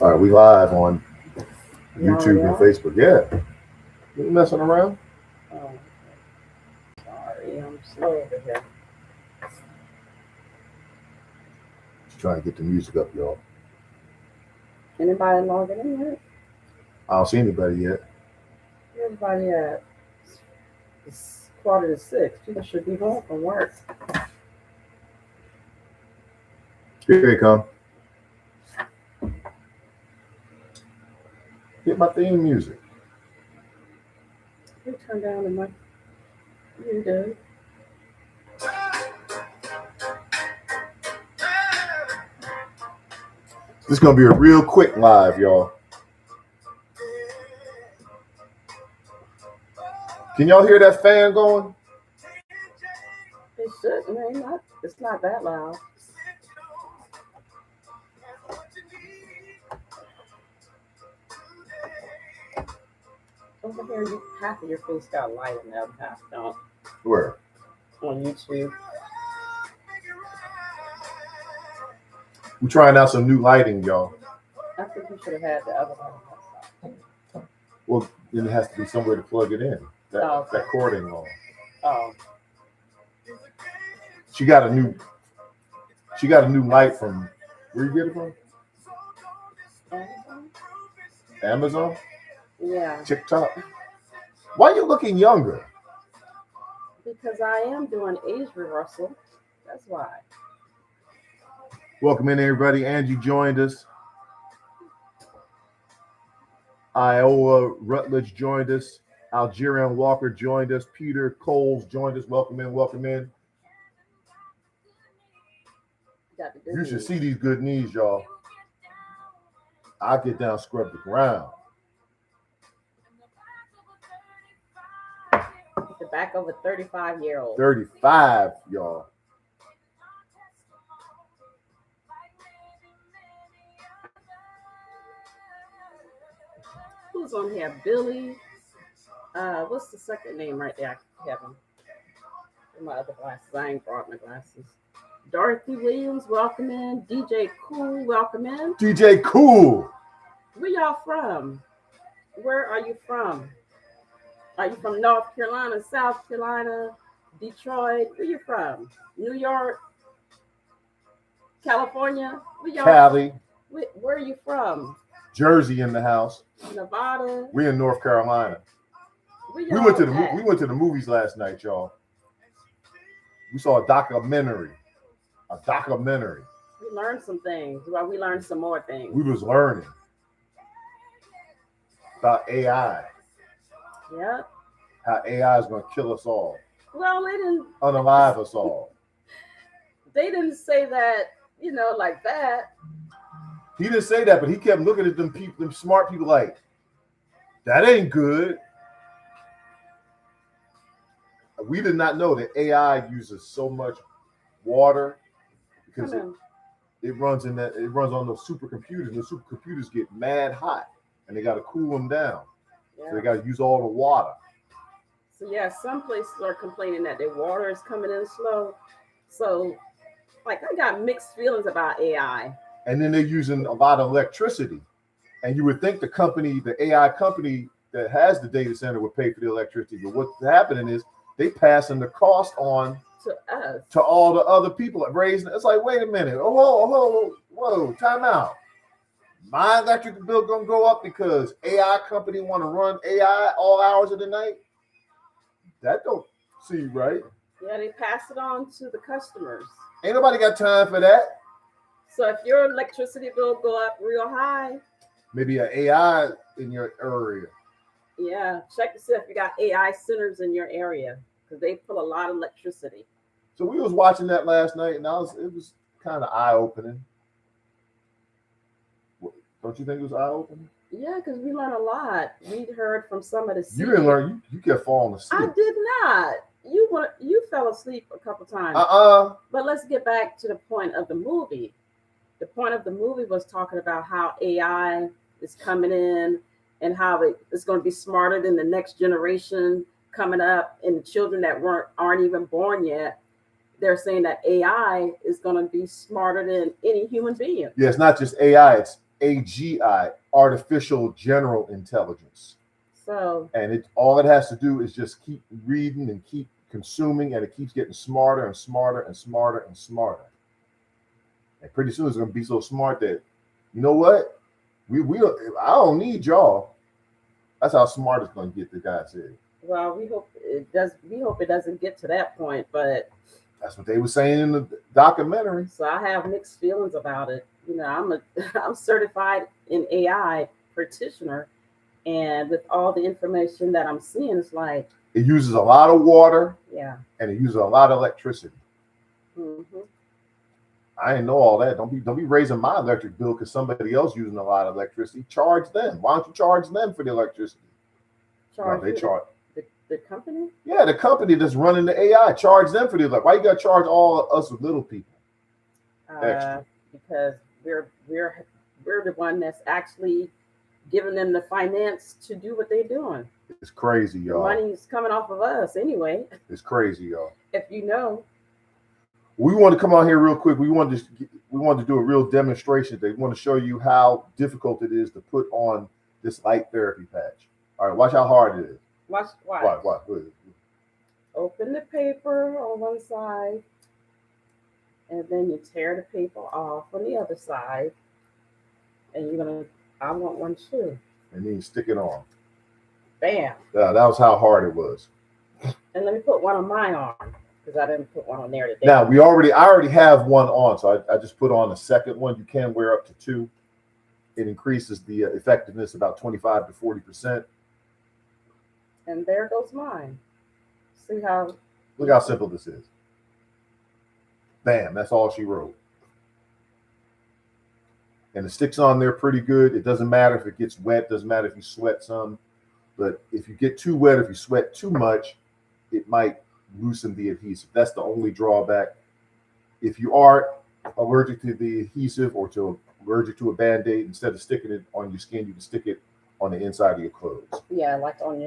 All right, we live on You YouTube already and on? Facebook. Yeah, you messing around? Oh, sorry, I'm slow over here. Just trying to get the music up, y'all. Anybody logging in yet? I don't see anybody yet. Everybody at it's 5:45. People should be home from work. Here they come. Get my theme music. You turn down the mic. You do. This is gonna be a real quick live, y'all. Can y'all hear that fan going? It should. I mean, it's not that loud. Over here, half of your face got light and the other half don't. Where? On YouTube. We're trying out some new lighting, y'all. I think you should have had the other one. Well, then it has to be somewhere to plug it in. That cord ain't long. Oh. She got a new light from where you get it from? Amazon? Yeah. TikTok? Why are you looking younger? Because I am doing age reversal. That's why. Welcome in, everybody. Angie joined us. Iowa Rutledge joined us. Algerian Walker joined us. Peter Coles joined us. Welcome in, welcome in. You should see these good knees, y'all. I get down, scrub the ground. The back of a 35-year-old. 35, y'all. Who's on here? Billy. What's the second name right there? Kevin. My other glasses. I ain't brought my glasses. Dorothy Williams, welcome in. DJ Cool, welcome in. DJ Cool. Where y'all from? Where are you from? Are you from North Carolina, South Carolina, Detroit? Where you from? New York? California? Cali. Where are you from? Jersey in the house. Nevada. We're in North Carolina. We went to the movies last night, y'all. We saw a documentary. We learned some things. Well, we learned some more things. We was learning about AI. Yep. How AI is going to kill us all. Well, they didn't unalive us all. They didn't say that, like that. He didn't say that, but he kept looking at them people, them smart people, like, that ain't good. We did not know that AI uses so much water because it runs on those supercomputers. The supercomputers get mad hot, and they got to cool them down. Yeah. So they got to use all the water. So yeah, some places are complaining that their water is coming in slow. So, I got mixed feelings about AI. And then they're using a lot of electricity, and you would think the AI company that has the data center would pay for the electricity, but what's happening is they passing the cost on to us, to all the other people raising. It's like, wait a minute, whoa, time out. My electric bill gonna go up because AI company want to run AI all hours of the night? That don't seem right. Yeah, they pass it on to the customers. Ain't nobody got time for that. So if your electricity bill go up real high, maybe an AI in your area. Yeah, check to see if you got AI centers in your area because they pull a lot of electricity. So we was watching that last night, and it was kind of eye-opening. Don't you think it was eye-opening? Yeah, because we learned a lot. We heard from some of the. You didn't learn. You kept falling asleep. I did not. You fell asleep a couple times. But let's get back to the point of the movie. The point of the movie was talking about how AI is coming in and how it's going to be smarter than the next generation coming up, and the children that aren't even born yet. they're saying that AI is going to be smarter than any human being. Yeah, it's not just AI, it's AGI, artificial general intelligence. So, and all it has to do is just keep reading and keep consuming, and it keeps getting smarter and smarter and smarter and smarter. And pretty soon it's going to be so smart that, you know what? I don't need y'all. That's how smart it's going to get, the guy said. Well, we hope it does. We hope it doesn't get to that point, but that's what they were saying in the documentary. So I have mixed feelings about it. You know, I'm certified in AI practitioner, and with all the information that I'm seeing, it's like it uses a lot of water. Yeah. And it uses a lot of electricity. Mm-hmm. I didn't know all that. Don't be raising my electric bill because somebody else using a lot of electricity. Charge them. Why don't you charge them for the electricity? They charge the company. Yeah, the company that's running the AI. Charge them for the electricity. Why you got to charge all us little people? Extra? Because we're the one that's actually giving them the finance to do what they're doing. It's crazy, y'all. The money's coming off of us anyway. It's crazy, y'all. If you know. We want to come on here real quick. We want to do a real demonstration. They want to show you how difficult it is to put on this light therapy patch. All right, watch how hard it is. Watch. Open the paper on one side, and then you tear the paper off on the other side, and I want one too. And then you stick it on. Bam. Yeah, that was how hard it was. And let me put one on my arm, because I didn't put one on there today. Now I already have one on, so I just put on a second one. You can wear up to two. It increases the effectiveness about 25 to 40%. And there goes mine. Look how simple this is. Bam, that's all she wrote. And it sticks on there pretty good. It doesn't matter if it gets wet, doesn't matter if you sweat some. But if you get too wet, if you sweat too much, it might loosen the adhesive. That's the only drawback. If you are allergic to the adhesive or allergic to a Band-Aid, instead of sticking it on your skin, you can stick it on the inside of your clothes. Yeah, like on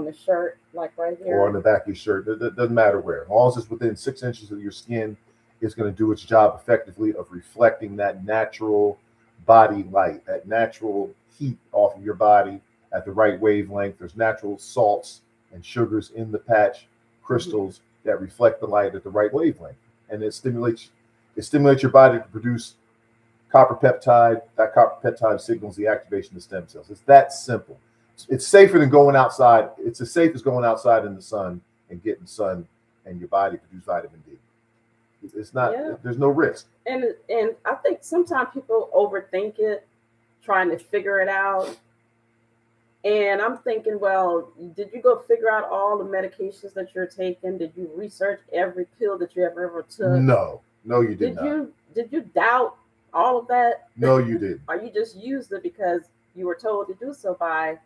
the shirt, like right here. Or on the back of your shirt. It doesn't matter where. As long as it's within 6 inches of your skin, it's going to do its job effectively of reflecting that natural body light, that natural heat off of your body at the right wavelength. There's natural salts and sugars in the patch, crystals that reflect the light at the right wavelength. And it stimulates your body to produce copper peptide. That copper peptide signals the activation of stem cells. It's that simple. It's safer than going outside. It's as safe as going outside in the sun and getting sun and your body produce vitamin D. It's not, There's no risk. And I think sometimes people overthink it, trying to figure it out. And I'm thinking, well, did you go figure out all the medications that you're taking? Did you research every pill that you ever took? No, you did not. Did you doubt all of that? No, you didn't. Or you just used it because you were told to do so by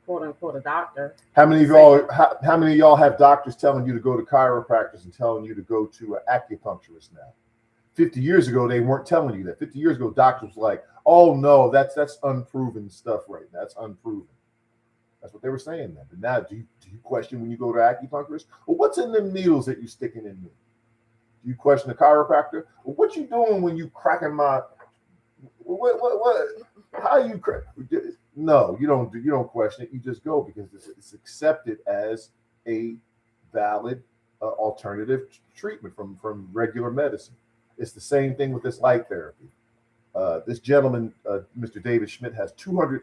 quote unquote a doctor? How many of y'all have doctors telling you to go to chiropractors and telling you to go to an acupuncturist now? 50 years ago, they weren't telling you that. 50 years ago, doctors were like, oh no, that's unproven stuff right now. That's unproven. That's what they were saying then. But now, do you question when you go to acupuncturist? Well, what's in them needles that you're sticking in me? Do you question the chiropractor? Well, what you doing when you cracking my? What? How you crack? No, you don't question it. You just go because it's accepted as a valid alternative treatment from regular medicine. It's the same thing with this light therapy. This gentleman, Mr. David Schmidt, has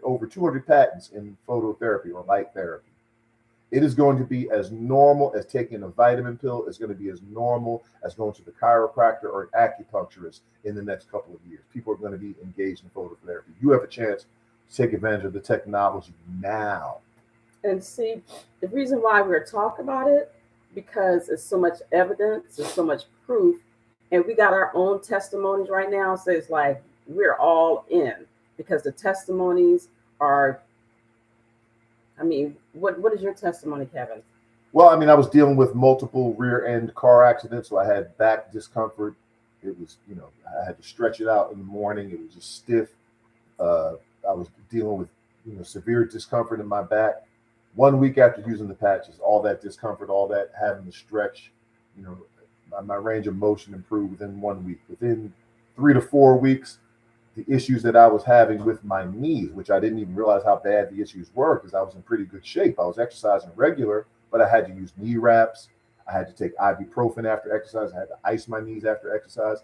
over 200 patents in phototherapy or light therapy. It is going to be as normal as taking a vitamin pill. It's going to be as normal as going to the chiropractor or an acupuncturist in the next couple of years. People are going to be engaged in phototherapy. You have a chance to take advantage of the technology now. And see, the reason why we're talking about it, because it's so much evidence, there's so much proof, and we got our own testimonies right now. So it's like we're all in because the testimonies are. I mean, what is your testimony, Kevin? Well, I mean, I was dealing with multiple rear end car accidents, so I had back discomfort. It was, I had to stretch it out in the morning. It was just stiff. I was dealing with, severe discomfort in my back. 1 week after using the patches, all that discomfort, all that having to stretch, my range of motion improved within 1 week. Within 3 to 4 weeks, the issues that I was having with my knees, which I didn't even realize how bad the issues were because I was in pretty good shape. I was exercising regular, but I had to use knee wraps. I had to take ibuprofen after exercise. I had to ice my knees after exercise.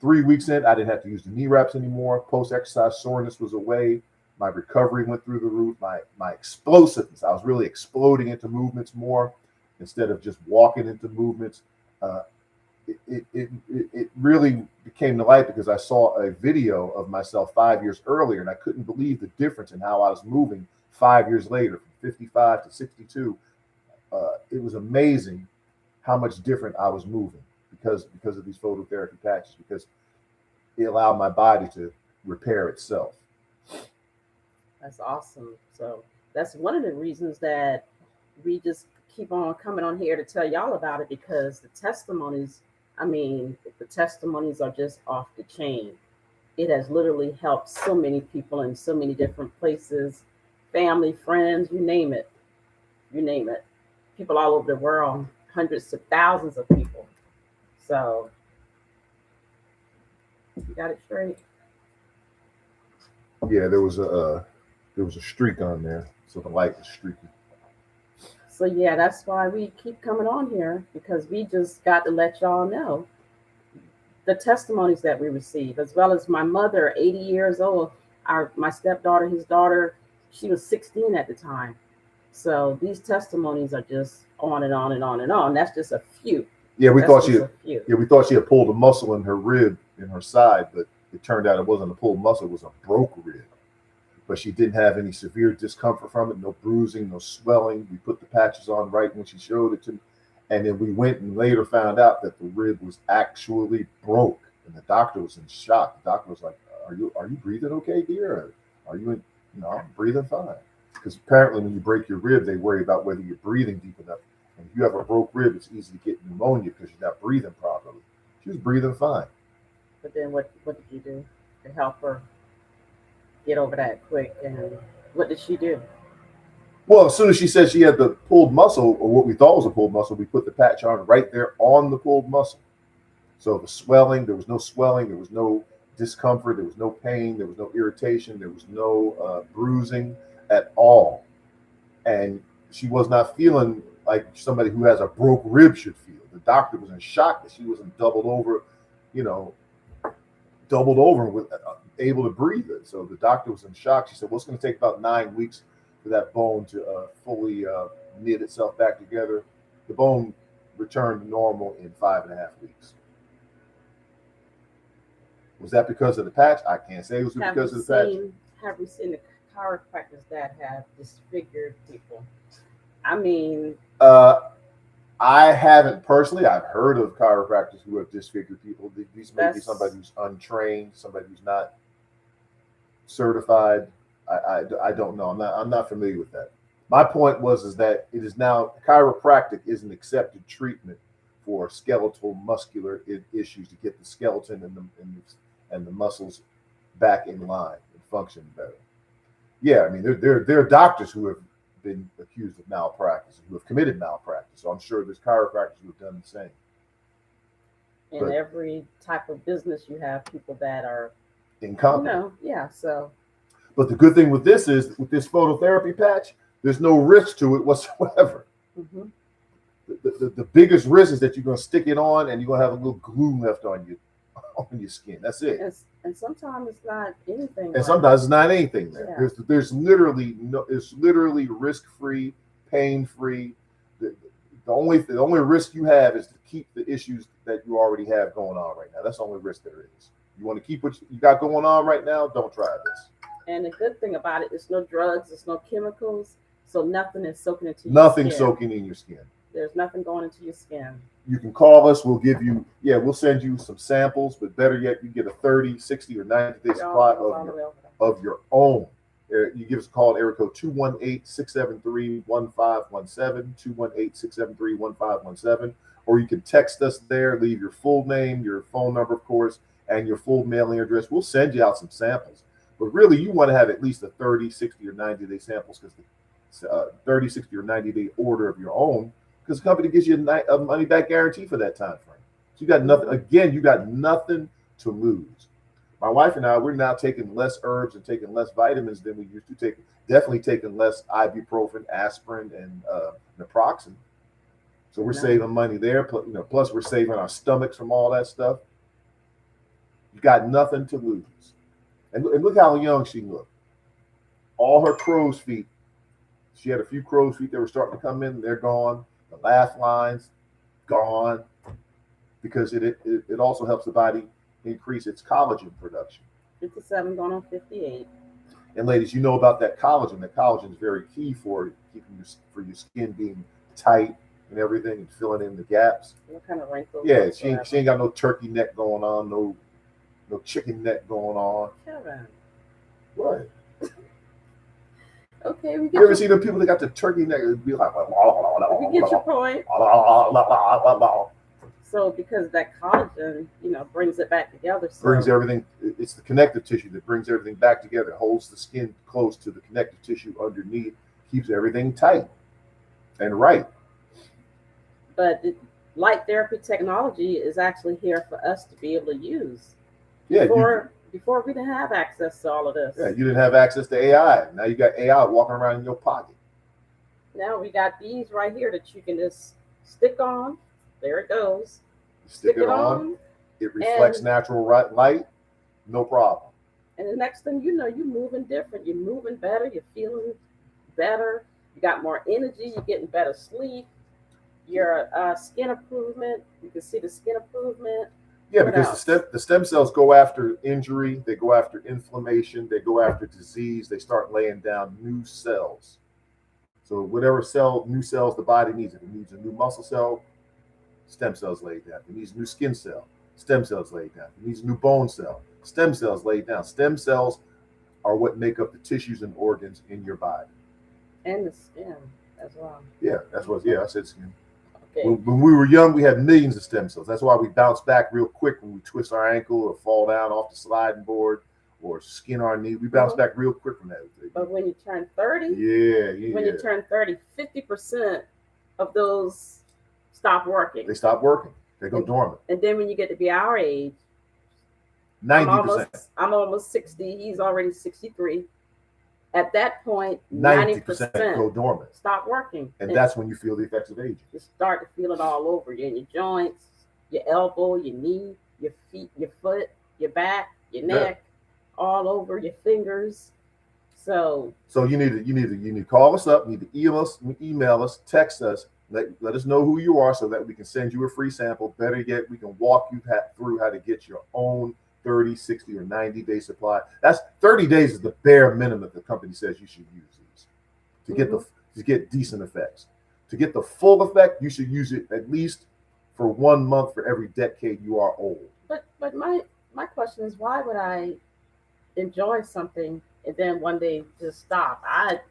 3 weeks in, I didn't have to use the knee wraps anymore. Post-exercise soreness was away. My recovery went through the roof. My explosiveness, I was really exploding into movements more instead of just walking into movements. It really became to light because I saw a video of myself 5 years earlier, and I couldn't believe the difference in how I was moving 5 years later, from 55 to 62. It was amazing how much different I was moving because of these phototherapy patches, because it allowed my body to repair itself. That's awesome. So that's one of the reasons that we just keep on coming on here to tell y'all about it, because the testimonies are just off the chain. It has literally helped so many people in so many different places, family, friends, you name it. People all over the world, hundreds of thousands of people. So you got it straight. Yeah, there was a streak on there, so the light was streaky. So yeah, that's why we keep coming on here, because we just got to let y'all know the testimonies that we receive, as well as my mother, 80 years old, my stepdaughter, his daughter, she was 16 at the time. So these testimonies are just on and on and on and on. That's just a few. Yeah, we thought she had pulled a muscle in her rib in her side, but it turned out it wasn't a pulled muscle, it was a broke rib. But she didn't have any severe discomfort from it, no bruising, no swelling. We put the patches on right when she showed it to me. And then we went and later found out that the rib was actually broke. And the doctor was in shock. The doctor was like, are you breathing okay, dear? Or are you in, I'm breathing fine. Because apparently when you break your rib, they worry about whether you're breathing deep enough. And if you have a broke rib, it's easy to get pneumonia because you're not breathing properly. She was breathing fine. But then what did you do to help her get over that quick? And what did she do? Well, as soon as she said she had the pulled muscle, or what we thought was a pulled muscle, we put the patch on right there on the pulled muscle. So the swelling, there was no swelling, there was no discomfort, there was no pain, there was no irritation, there was no bruising at all. And she was not feeling like somebody who has a broke rib should feel. The doctor was in shock that she wasn't doubled over with able to breathe it. So the doctor was in shock. She said, well, it's going to take about 9 weeks for that bone to fully knit itself back together. The bone returned to normal in 5.5 weeks. Was that because of the patch? I can't say it was because of the patch. Have we seen the chiropractors that have disfigured people? I mean, I haven't personally. I've heard of chiropractors who have disfigured people. These may be somebody who's untrained, somebody who's not certified. I don't know. I'm not familiar with that. My point is that it is now chiropractic is an accepted treatment for skeletal muscular issues to get the skeleton and the muscles back in line and function better. Yeah, I mean there are doctors who have been accused of malpractice and who have committed malpractice. So I'm sure there's chiropractors who have done the same. In every type of business, you have people that are incompetent. So. But the good thing with this is, with this phototherapy patch, there's no risk to it whatsoever. Mm-hmm. The biggest risk is that you're going to stick it on and you're going to have a little glue left on your skin. That's it. And sometimes it's not anything. And sometimes it's not anything there. Yeah. There's literally it's literally risk-free, pain-free. The only risk you have is to keep the issues that you already have going on right now. That's the only risk there is. You want to keep what you got going on right now, don't try this. And the good thing about it, it's no drugs, it's no chemicals, so nothing is soaking into your skin. Nothing soaking in your skin. There's nothing going into your skin. You can call us. We'll we'll send you some samples, but better yet, you get a 30, 60, or 90-day supply of your own. You give us a call at area code 218-673-1517, 218-673-1517, or you can text us there, leave your full name, your phone number, of course, and your full mailing address. We'll send you out some samples. But really, you want to have at least a 30, 60, or 90-day samples, because the 30, 60, or 90-day order of your own, because the company gives you a money-back guarantee for that time frame. You got nothing. Again, you got nothing to lose. My wife and I, we're now taking less herbs and taking less vitamins than we used to take. Definitely taking less ibuprofen, aspirin, and naproxen. So we're saving money there. Plus we're saving our stomachs from all that stuff. You got nothing to lose. And look how young she looked. All her crow's feet. She had a few crow's feet that were starting to come in. They're gone. The laugh lines, gone. Because it also helps the body increase its collagen production. 57 going on 58. And ladies, you know about that collagen. That collagen is very key for keeping your skin being tight and everything and filling in the gaps. What kind of wrinkles? Yeah, she ain't got no turkey neck going on, no chicken neck going on. Kevin. What? Okay, you ever see the people that got the turkey neck? It'd be like, we get your point. So because that collagen, brings it back together. So. Brings everything. It's the connective tissue that brings everything back together. It holds the skin close to the connective tissue underneath, keeps everything tight and right. But light therapy technology is actually here for us to be able to use. Yeah. Before we didn't have access to all of this. Yeah, you didn't have access to AI. Now you got AI walking around in your pocket. Now we got these right here that you can just stick on. There it goes. Stick it on. It reflects natural light. No problem. And the next thing you know, you're moving different. You're moving better. You're feeling better. You got more energy. You're getting better sleep. Your skin improvement. You can see the skin improvement. Yeah, because the stem cells go after injury. They go after inflammation. They go after disease. They start laying down new cells. So whatever new cells the body needs, if it needs a new muscle cell, stem cells laid down. If it needs a new skin cell, stem cells laid down. If it needs a new bone cell, stem cells laid down. Stem cells are what make up the tissues and organs in your body. And the skin as well. Yeah, I said skin. Okay. When we were young, we had millions of stem cells. That's why we bounce back real quick when we twist our ankle or fall down off the sliding board or skin our knee. We bounce back real quick from that. But when you turn 30, when you turn 30, 50% of those stop working. They stop working. They go dormant. And then when you get to be our age, 90%. I'm almost 60. He's already 63. At that point, 90% go dormant. Stop working. And that's when you feel the effects of aging. You start to feel it all over you in your joints, your elbow, your knee, your feet, your foot, your back, your neck, all over your fingers. So you need to call us up, you need to email us, text us, let us know who you are so that we can send you a free sample. Better yet, we can walk you through how to get your own 30, 60, or 90-day supply. That's 30 days is the bare minimum that the company says you should use these to get decent effects. To get the full effect, you should use it at least for 1 month for every decade you are old. But my question is, why would I enjoy something and then one day just stop?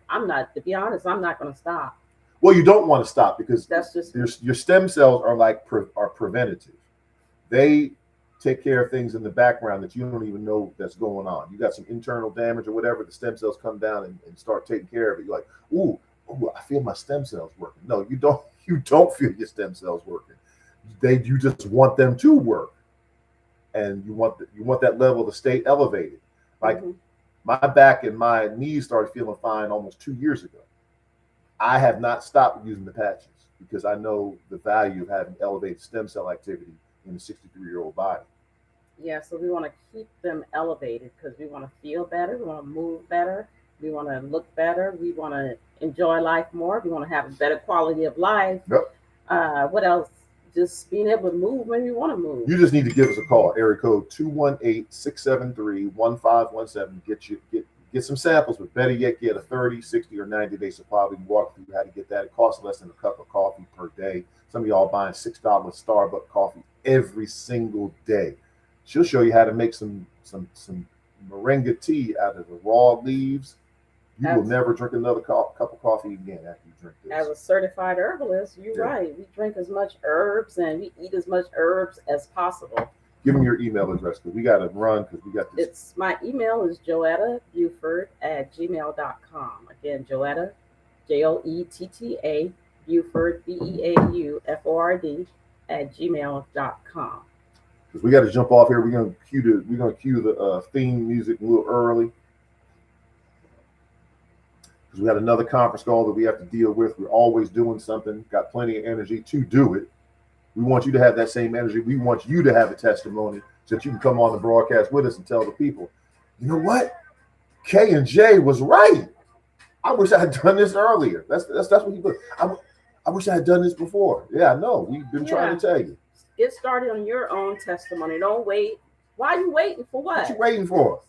I'm not, to be honest, I'm not going to stop. Well, you don't want to stop because that's just your stem cells are preventative. They take care of things in the background that you don't even know that's going on. You got some internal damage or whatever, the stem cells come down and start taking care of it. You're like, ooh, I feel my stem cells working. No, you don't feel your stem cells working. You just want them to work. And you want that level to stay elevated. Like my back and my knees started feeling fine almost 2 years ago. I have not stopped using the patches because I know the value of having elevated stem cell activity in a 63-year-old body. Yeah, so we want to keep them elevated because we want to feel better, we want to move better, we want to look better, we want to enjoy life more, we want to have a better quality of life. Yep. What else? Just being able to move when you want to move. You just need to give us a call. Area code 218-673-1517. Get some samples, but better yet, get a 30, 60, or 90-day supply. We can walk through how to get that. It costs less than a cup of coffee per day. Some of y'all buying $6 Starbucks coffee every single day. She'll show you how to make some moringa tea out of the raw leaves. You will never drink another cup of coffee again after you drink this. As a certified herbalist, you're right. We drink as much herbs and we eat as much herbs as possible. Give them your email address because we got to run because we got this. My email is joetta.buford@gmail.com. Again, Joetta, Joetta, Buford, BEAUFORD @gmail.com. because we got to jump off here. We're gonna cue the theme music a little early because we got another conference call that we have to deal with. We're always doing something. Got plenty of energy to do it. We want you to have that same energy. We want you to have a testimony so that you can come on the broadcast with us and tell the people, you know what? K and J was right. I wish I had done this earlier. That's what he put. I wish I had done this before. Yeah, I know. We've been trying to tell you. Get started on your own testimony. Don't wait. Why are you waiting for what? What you waiting for?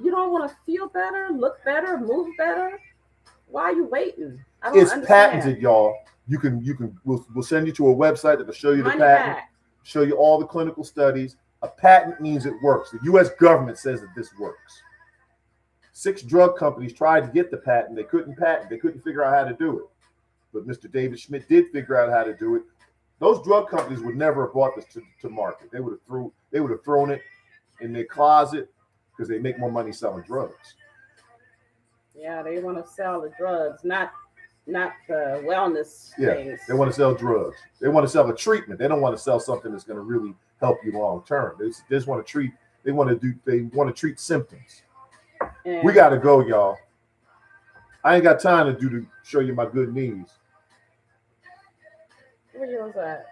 You don't want to feel better, look better, move better? Why are you waiting? It's patented, y'all. We'll send you to a website that will show you the patent, show you all the clinical studies. A patent means it works. The U.S. government says that this works. 6 drug companies tried to get the patent. They couldn't patent. They couldn't figure out how to do it. But Mr. David Schmidt did figure out how to do it. Those drug companies would never have brought this to market. They would have thrown it in their closet because they make more money selling drugs. Yeah, they want to sell the drugs, not the wellness things. They want to sell drugs. They want to sell a treatment. They don't want to sell something that's going to really help you long term. They just want to treat. They want to treat symptoms. And we got to go, y'all. I ain't got time to show you my good knees. Where yours at?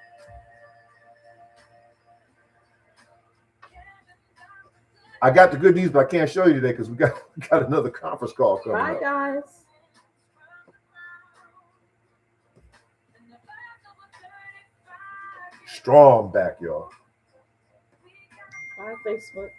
I got the good knees, but I can't show you today because we got another conference call coming up. Bye, guys. Strong back, y'all. Bye, Facebook.